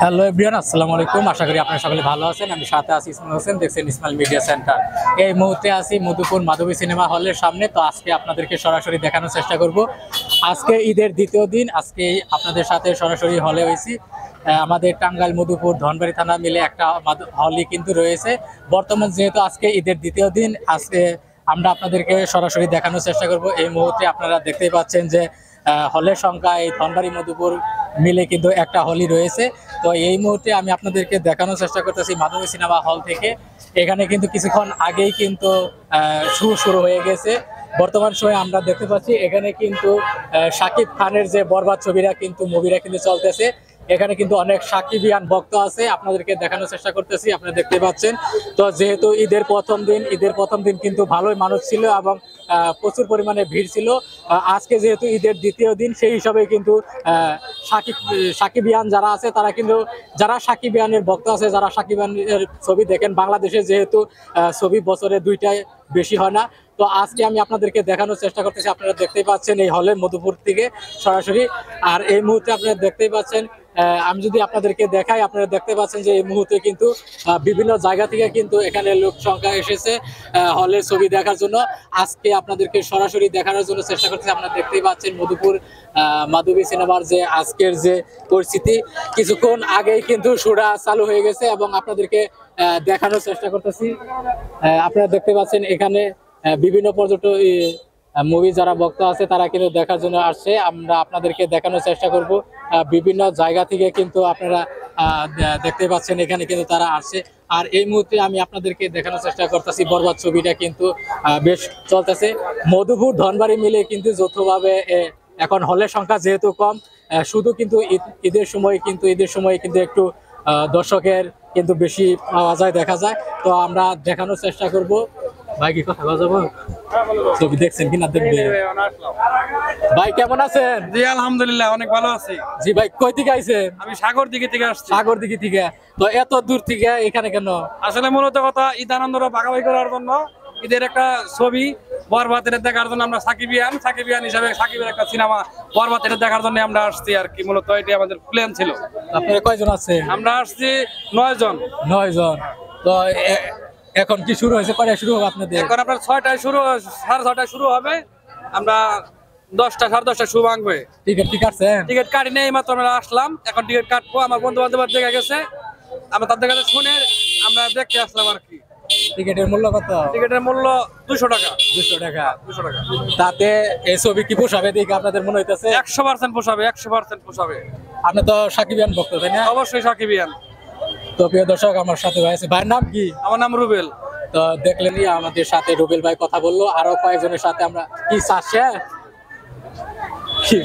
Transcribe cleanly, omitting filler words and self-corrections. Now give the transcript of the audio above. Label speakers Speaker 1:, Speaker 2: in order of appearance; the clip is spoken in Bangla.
Speaker 1: হ্যালো এভরিওয়ান, আসসালামু আলাইকুম। আশা করি আপনারা সকলে ভালো আছেন। আমি সাথে আছি ইসমাইল হোসেন, দেখছেন ইসমাইল মিডিয়া সেন্টার। এই মুহূর্তে আছি মধুপুর মাধবী সিনেমা হলের সামনে। তো আজকে আপনাদেরকে সরাসরি দেখানোর চেষ্টা করব। আজকে ঈদের দ্বিতীয় দিন, আজকে আপনাদের সাথে সরাসরি হলে হয়েছি। আমাদের টাঙ্গাইল, মধুপুর, ধনবাড়ি থানা মিলে একটা হলই কিন্তু রয়েছে। বর্তমান যেহেতু আজকে ঈদের দ্বিতীয় দিন, আজকে আমরা আপনাদেরকে সরাসরি দেখানোর চেষ্টা করব। এই মুহূর্তে আপনারা দেখতেই পাচ্ছেন যে হলের সংখ্যা এই ধনবাড়ি মধুপুর মিলে কিন্তু একটা হলই রয়েছে। তো এই মুহূর্তে আমি আপনাদেরকে দেখানোর চেষ্টা করতেছি মাধবী সিনেমা হল থেকে। এখানে কিন্তু কিছুক্ষণ আগেই কিন্তু শুরু হয়ে গেছে। বর্তমান সময়ে আমরা দেখতে পাচ্ছি এখানে কিন্তু শাকিব খানের যে বরবাদ ছবিরা কিন্তু মুভিরা কিন্তু চলতেছে। এখানে কিন্তু অনেক সাকিবিয়ান ভক্ত আছে, আপনাদেরকে দেখানোর চেষ্টা করতেছি। আপনারা দেখতে পাচ্ছেন। তো যেহেতু ঈদের প্রথম দিন কিন্তু ভালোই মানুষ ছিল এবং প্রচুর পরিমাণে ভিড় ছিল। আজকে যেহেতু ঈদের দ্বিতীয় দিন, সেই হিসাবে কিন্তু সাকিবিয়ান যারা আছে তারা কিন্তু, যারা সাকিবিয়ানের ভক্ত আছে, যারা সাকিবিয়ানের ছবি দেখেন, বাংলাদেশে যেহেতু ছবি বছরে দুইটাই বেশি হয় না। তো আজকে আমি আপনাদেরকে দেখানোর চেষ্টা করতেছি। আপনারা দেখতেই পাচ্ছেন এই হলের মধুপুর থেকে সরাসরি। আর এই মুহূর্তে আপনারা দেখতেই পাচ্ছেন, আমি যদি আপনাদেরকে দেখাই, আপনারা দেখতে পাচ্ছেন যে এই মুহূর্তে কিন্তু বিভিন্ন জায়গা থেকে কিন্তু এখানে লোক সংখ্যা এসেছে হলের ছবি দেখার জন্য। আজকে আপনাদেরকে সরাসরি দেখানোর জন্য চেষ্টা করতেছি। আপনারা দেখতেই পাচ্ছেন মধুপুর মাধবী সিনেমার যে আজকের যে পরিস্থিতি, কিছুক্ষণ আগেই কিন্তু শুরা চালু হয়ে গেছে এবং আপনাদেরকে দেখানোর চেষ্টা করতেছি। আপনারা দেখতে পাচ্ছেন এখানে বিভিন্ন পর্যটক মুভি যারা ভক্ত আছে তারা কিন্তু দেখার জন্য আসছে। আমরা আপনাদেরকে দেখানোর চেষ্টা করব। বিভিন্ন জায়গা থেকে কিন্তু আপনারা দেখতে পাচ্ছেন এখানে কিন্তু তারা আসছে। আর এই মুহূর্তে আমি আপনাদেরকে দেখানোর চেষ্টা করতেছি বরবাদ ছবিটা কিন্তু বেশ চলতেছে। মধুপুর ধনবাড়ি মিলে কিন্তু যৌথভাবে এখন হলের সংখ্যা যেহেতু কম, শুধু কিন্তু ঈদের সময় কিন্তু একটু দর্শকের কিন্তু বেশি পাওয়া যায়, দেখা যায়। তো আমরা দেখানোর চেষ্টা করব। ভাই কি কথা বলবো, ছবি দেখছেন কিনা দেখবে? ভাই কেমন আছেন?
Speaker 2: জি আলহামদুলিল্লাহ, অনেক ভালো আছি।
Speaker 1: জি ভাই, কই থেকে আইছেন?
Speaker 2: আমি সাগরদিঘি থেকে আসছি।
Speaker 1: সাগরদিঘি থেকে? তো এত দূর থেকে এখানে কেন?
Speaker 2: আসলে মূলত কথা, ঈদ আনন্দটা ভাগাভাগি করার জন্য, ঈদের একটা ছবি বরবাদ এটা দেখার জন্য আমরা সাকিবিয়ান হিসাবে সাকিবের একটা সিনেমা বরবাদ এটা দেখার জন্য আমরা আসছি আর কি। মূলত এটি আমাদের প্ল্যান ছিল।
Speaker 1: আপনারা কয়জন আছেন?
Speaker 2: আমরা আসছি 9 জন।
Speaker 1: 9 জন। তো এখন কি শুরু হয়েছে? কয়টা শুরু হবে আপনাদের?
Speaker 2: এখন আপনার 6টায় শুরু, 6:30টায় শুরু হবে। আমরা 10টা 10:30টায় শুরু ভাঙবে।
Speaker 1: টিকিট কাটছেন?
Speaker 2: টিকিট কাটি নেই, মাত্র আমরা আসলাম, এখন টিকিট কাটবো। আমার বন্ধু বান্ধব দেখে গেছে, আমরা তাদের কাছে শুনে আমরা দেখতে আসলাম আর কি।
Speaker 1: টিকিটের মূল্য কত?
Speaker 2: টিকিটের মূল্য 200 টাকা।
Speaker 1: 200 টাকা।
Speaker 2: 200 টাকা।
Speaker 1: তাতে এই ছবি কি পোষাবে দেখে আপনাদের মনে হইতেছে?
Speaker 2: 100% পোষাবে, 100% পোষাবে।
Speaker 1: আপনি তো সাকিবিয়ান ভক্ত, তাই না?
Speaker 2: অবশ্যই সাকিবিয়ান।
Speaker 1: তো প্রিয় দর্শক, আমার সাথে ভাই আছে। ভাইয়ের নাম কি?
Speaker 2: আমার নাম রুবেল।
Speaker 1: তো দেখলেনই আমাদের সাথে রুবেল ভাই কথা বললো। আরো কয়েকজনের সাথে আমরা কি চাচ্ছে কি